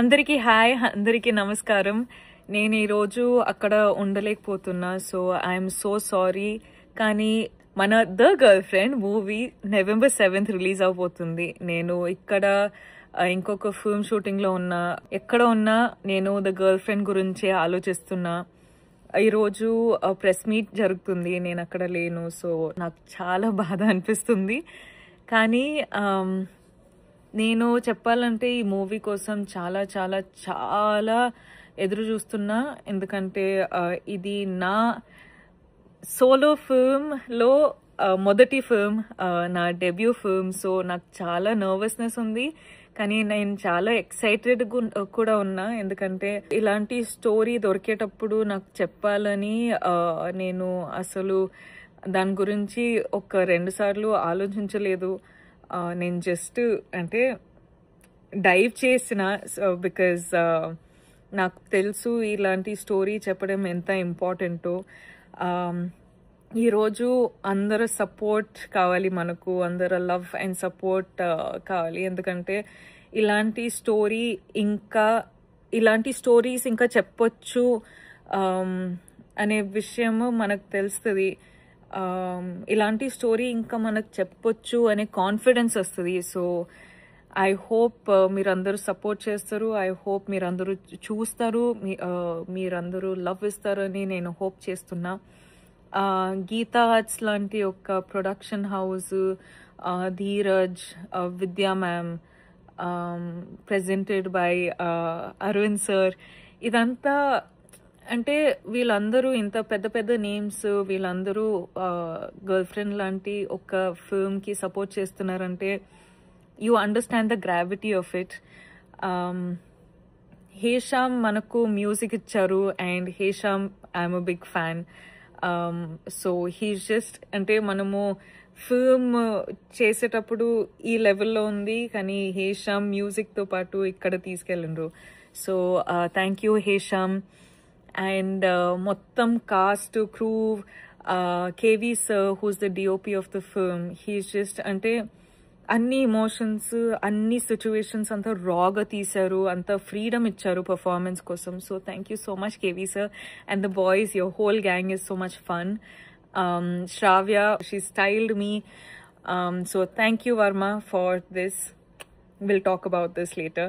అందరికీ హాయ్, అందరికీ నమస్కారం. నేను ఈరోజు అక్కడ ఉండలేకపోతున్నా. So I'm so sorry. కానీ మన the girl friend movie November 7th release అవబోతుంది. నేను ఇక్కడ ఇంకొక ఫిల్మ్ షూటింగ్ లో ఉన్నా. ఎక్కడ ఉన్నా నేను ద గర్ల్ ఫ్రెండ్ గురించి ఆలోచిస్తున్నా. ఈరోజు ప్రెస్ మీట్ జరుగుతుంది, నేను అక్కడ లేను. సో నాకు చాలా బాధ అనిపిస్తుంది. కానీ నేను చెప్పాలంటే ఈ మూవీ కోసం చాలా చాలా చాలా ఎదురు చూస్తున్నా. ఎందుకంటే ఇది నా సోలో ఫిల్మ్లో మొదటి ఫిల్మ్, నా డెబ్యూ ఫిల్మ్. సో నాకు చాలా నర్వస్నెస్ ఉంది, కానీ నేను చాలా ఎక్సైటెడ్ కూడా ఉన్నా. ఎందుకంటే ఇలాంటి స్టోరీ దొరికేటప్పుడు నాకు చెప్పాలని నేను అసలు దాని గురించి ఒక 2 సార్లు ఆలోచించలేదు. నేను జస్ట్ అంటే డైవ్ చేసిన, బికాజ్ నాకు తెలుసు ఇలాంటి స్టోరీ చెప్పడం ఎంత ఇంపార్టెంటో. ఈరోజు అందరు సపోర్ట్ కావాలి, మనకు అందరు లవ్ అండ్ సపోర్ట్ కావాలి. ఎందుకంటే ఇలాంటి స్టోరీస్ ఇంకా చెప్పొచ్చు అనే విషయము మనకు తెలుస్తుంది. ఇలాంటి స్టోరీ ఇంకా మనకు చెప్పొచ్చు అనే కాన్ఫిడెన్స్ వస్తుంది. సో ఐ హోప్ మీరందరూ సపోర్ట్ చేస్తారు. ఐ హోప్ మీరందరూ చూస్తారు, మీరందరూ లవ్ ఇస్తారని నేను హోప్ చేస్తున్నా. గీతా ఆర్ట్స్ లాంటి ఒక production house, Dheeraj, Vidya ma'am, presented by Aravind sir, ఇదంతా అంటే వీళ్ళందరూ ఇంత పెద్ద పెద్ద నేమ్స్, వీళ్ళందరూ గర్ల్ ఫ్రెండ్ లాంటి ఒక ఫిల్మ్కి సపోర్ట్ చేస్తున్నారంటే you understand the gravity of it. Hesham మనకు మ్యూజిక్ ఇచ్చారు, and Hesham I'm a big fan. So he's just అంటే మనము ఫిల్మ్ చేసేటప్పుడు ఈ లెవెల్లో ఉంది, కానీ హేషామ్ మ్యూజిక్తో పాటు ఇక్కడ తీసుకెళ్ళండ్రు. So thank you Hesham. And మొత్తం cast, crew, KV sir who's the DOP of the film, he's just అంటే అన్ని ఇమోషన్స్, అన్ని సిచ్యువేషన్స్ అంతా రాగా తీశారు, అంత ఫ్రీడమ్ ఇచ్చారు పర్ఫార్మెన్స్ కోసం. So thank you so much KV sir. And the boys, your whole gang is so much fun. Sravya, she styled me. So thank you Varma for this. We'll talk about this later.